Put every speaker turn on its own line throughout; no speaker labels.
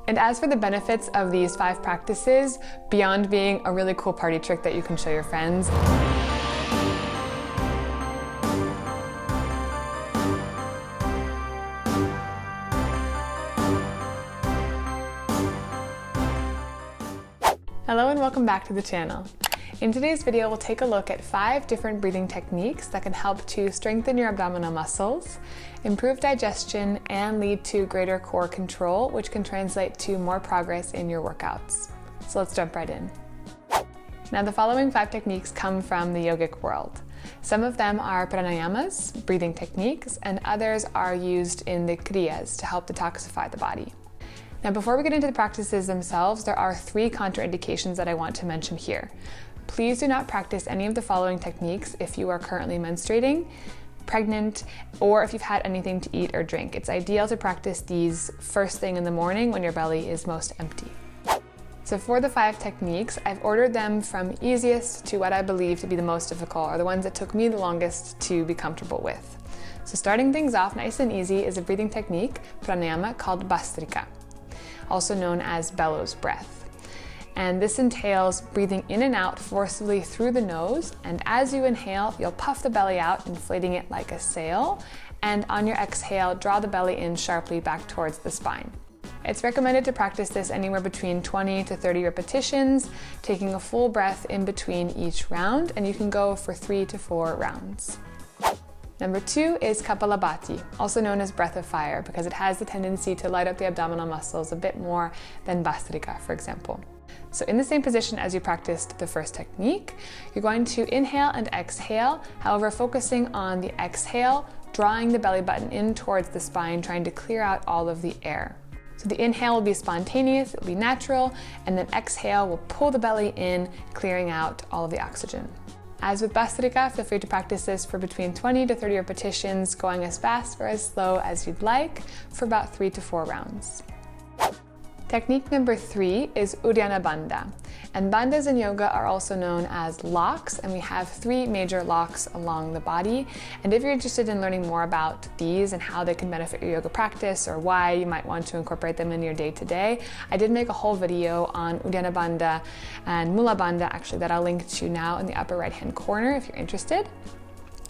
And as for the benefits of these 5 practices, beyond being a really cool party trick that you can show your friends, hello and welcome back to the channel. In today's video, we'll take a look at 5 different breathing techniques that can help to strengthen your abdominal muscles, improve digestion, and lead to greater core control, which can translate to more progress in your workouts. So let's jump right in. Now, the following 5 techniques come from the yogic world. Some of them are pranayamas, breathing techniques, and others are used in the kriyas to help detoxify the body. Now, before we get into the practices themselves, there are 3 contraindications that I want to mention here. Please do not practice any of the following techniques if you are currently menstruating, pregnant, or if you've had anything to eat or drink. It's ideal to practice these first thing in the morning when your belly is most empty. So for the 5 techniques, I've ordered them from easiest to what I believe to be the most difficult, or the ones that took me the longest to be comfortable with. So starting things off nice and easy is a breathing technique, pranayama, called Bastrika, also known as bellows breath. And this entails breathing in and out forcibly through the nose, and as you inhale, you'll puff the belly out, inflating it like a sail, and on your exhale, draw the belly in sharply back towards the spine. It's recommended to practice this anywhere between 20 to 30 repetitions, taking a full breath in between each round, and you can go for 3 to 4 rounds. Number 2 is Kapalabhati, also known as breath of fire, because it has the tendency to light up the abdominal muscles a bit more than Bastrika, for example. So in the same position as you practiced the first technique, you're going to inhale and exhale, however, focusing on the exhale, drawing the belly button in towards the spine, trying to clear out all of the air. So the inhale will be spontaneous, it'll be natural, and then exhale will pull the belly in, clearing out all of the oxygen. As with Bastrika, feel free to practice this for between 20 to 30 repetitions, going as fast or as slow as you'd like, for about 3 to 4 rounds. Technique number 3 is Uriya Banda. And bandhas in yoga are also known as locks, and we have 3 major locks along the body. And if you're interested in learning more about these and how they can benefit your yoga practice, or why you might want to incorporate them in your day-to-day, I did make a whole video on Uriya Banda and Mula Banda, actually, that I'll link to now in the upper right-hand corner if you're interested.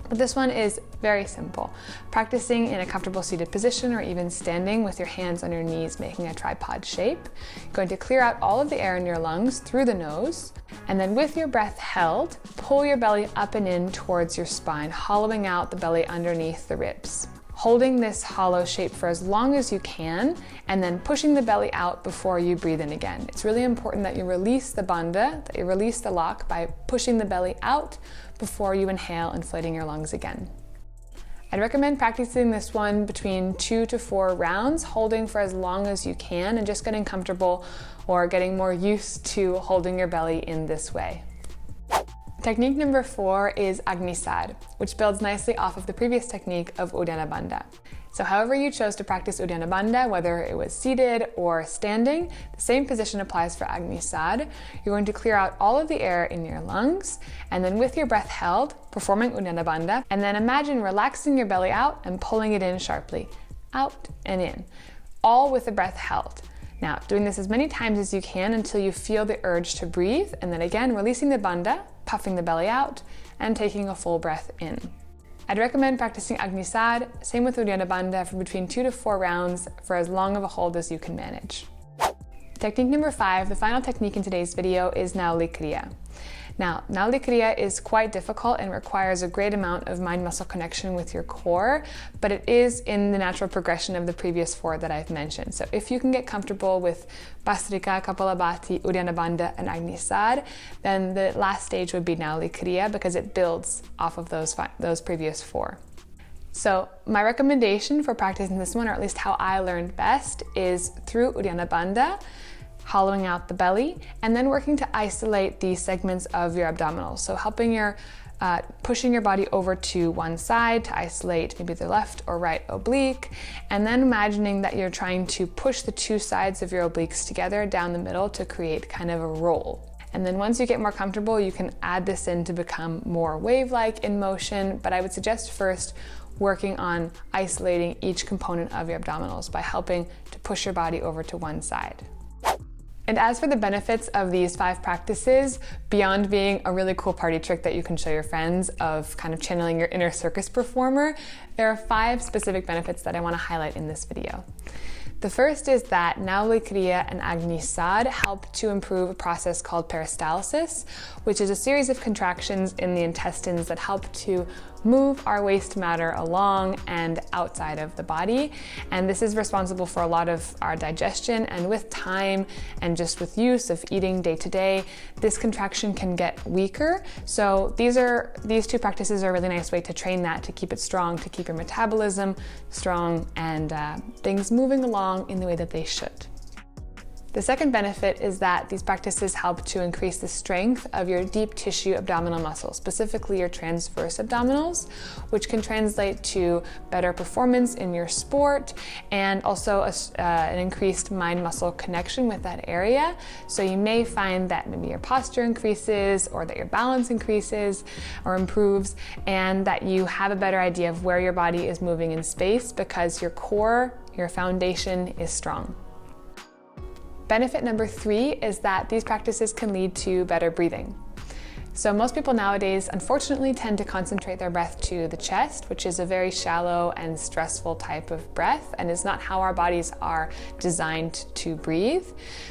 But this one is very simple. Practicing in a comfortable seated position or even standing with your hands on your knees, making a tripod shape. You're going to clear out all of the air in your lungs through the nose, and then with your breath held, pull your belly up and in towards your spine, hollowing out the belly underneath the ribs. Holding this hollow shape for as long as you can, and then pushing the belly out before you breathe in again. It's really important that you release the bandha, that you release the lock by pushing the belly out before you inhale, inflating your lungs again. I'd recommend practicing this one between 2 to 4 rounds, holding for as long as you can, and just getting comfortable or getting more used to holding your belly in this way. Technique number 4 is Agnissad, which builds nicely off of the previous technique of Uriya Banda. So however you chose to practice Uriya Banda, whether it was seated or standing, the same position applies for Agnissad. You're going to clear out all of the air in your lungs, and then with your breath held, performing Uriya Banda, and then imagine relaxing your belly out and pulling it in sharply, out and in, all with the breath held. Now, doing this as many times as you can until you feel the urge to breathe, and then again, releasing the bandha, puffing the belly out, and taking a full breath in. I'd recommend practicing Agnissad, same with Uriya Banda, for between 2 to 4 rounds for as long of a hold as you can manage. Technique number 5, the final technique in today's video, is NAULI KRIYA. Now, NAULI KRIYA is quite difficult and requires a great amount of mind-muscle connection with your core, but it is in the natural progression of the previous 4 that I've mentioned. So if you can get comfortable with Bastrika, Kapalabhati, Uriya Banda, and Agnissad, then the last stage would be NAULI KRIYA, because it builds off of those previous 4. So my recommendation for practicing this one, or at least how I learned best, is through Uriya Banda, hollowing out the belly, and then working to isolate the segments of your abdominals. So helping your pushing your body over to one side to isolate maybe the left or right oblique, and then imagining that you're trying to push the 2 sides of your obliques together down the middle to create kind of a roll. And then once you get more comfortable, you can add this in to become more wave-like in motion, but I would suggest first working on isolating each component of your abdominals by helping to push your body over to one side. And as for the benefits of these 5 practices, beyond being a really cool party trick that you can show your friends of kind of channeling your inner circus performer, there are 5 specific benefits that I want to highlight in this video. The first is that NAULI KRIYA and Agnissad help to improve a process called peristalsis, which is a series of contractions in the intestines that help to move our waste matter along and outside of the body. And this is responsible for a lot of our digestion, and with time and just with use of eating day to day, this contraction can get weaker. So these 2 practices are a really nice way to train that, to keep it strong, to keep your metabolism strong, and things moving along in the way that they should. The second benefit is that these practices help to increase the strength of your deep tissue abdominal muscles, specifically your transverse abdominals, which can translate to better performance in your sport and also an increased mind-muscle connection with that area. So you may find that maybe your posture increases, or that your balance increases or improves, and that you have a better idea of where your body is moving in space because your core, your foundation, is strong. Benefit number 3 is that these practices can lead to better breathing. So most people nowadays, unfortunately, tend to concentrate their breath to the chest, which is a very shallow and stressful type of breath and is not how our bodies are designed to breathe.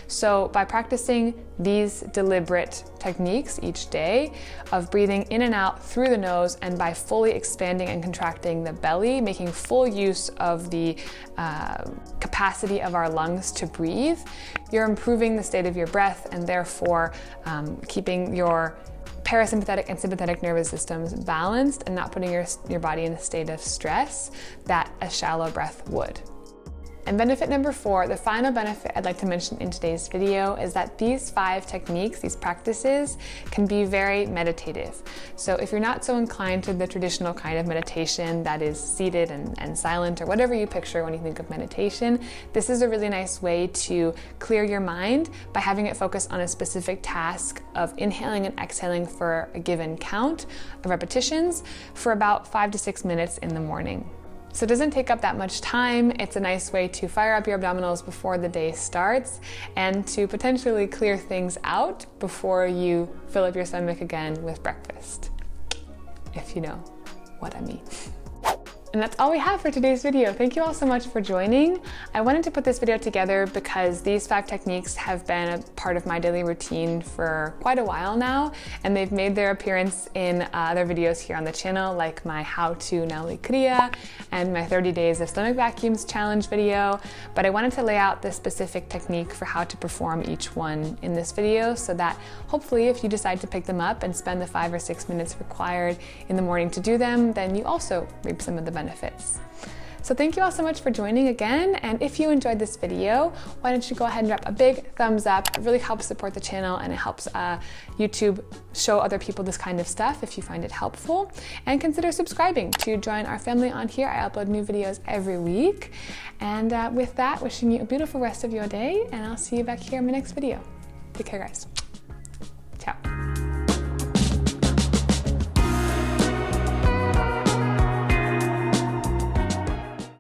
So by practicing these deliberate techniques each day of breathing in and out through the nose, and by fully expanding and contracting the belly, making full use of the capacity of our lungs to breathe, you're improving the state of your breath and therefore keeping your parasympathetic and sympathetic nervous systems balanced and not putting your body in a state of stress that a shallow breath would. And benefit number 4, the final benefit I'd like to mention in today's video, is that these 5 techniques, these practices, can be very meditative. So if you're not so inclined to the traditional kind of meditation that is seated and silent, or whatever you picture when you think of meditation, this is a really nice way to clear your mind by having it focus on a specific task of inhaling and exhaling for a given count of repetitions for about 5 to 6 minutes in the morning. So it doesn't take up that much time. It's a nice way to fire up your abdominals before the day starts and to potentially clear things out before you fill up your stomach again with breakfast, if you know what I mean. And that's all we have for today's video. Thank you all so much for joining. I wanted to put this video together because these 5 techniques have been a part of my daily routine for quite a while now, and they've made their appearance in other videos here on the channel, like my How to NAULI KRIYA and my 30 Days of Stomach Vacuums Challenge video. But I wanted to lay out the specific technique for how to perform each one in this video, so that hopefully if you decide to pick them up and spend the 5 or 6 minutes required in the morning to do them, then you also reap some of the benefits. So thank you all so much for joining again, and if you enjoyed this video, why don't you go ahead and drop a big thumbs up. It really helps support the channel, and it helps YouTube show other people this kind of stuff if you find it helpful. And consider subscribing to join our family on here. I upload new videos every week. And with that, wishing you a beautiful rest of your day, and I'll see you back here in my next video. Take care, guys.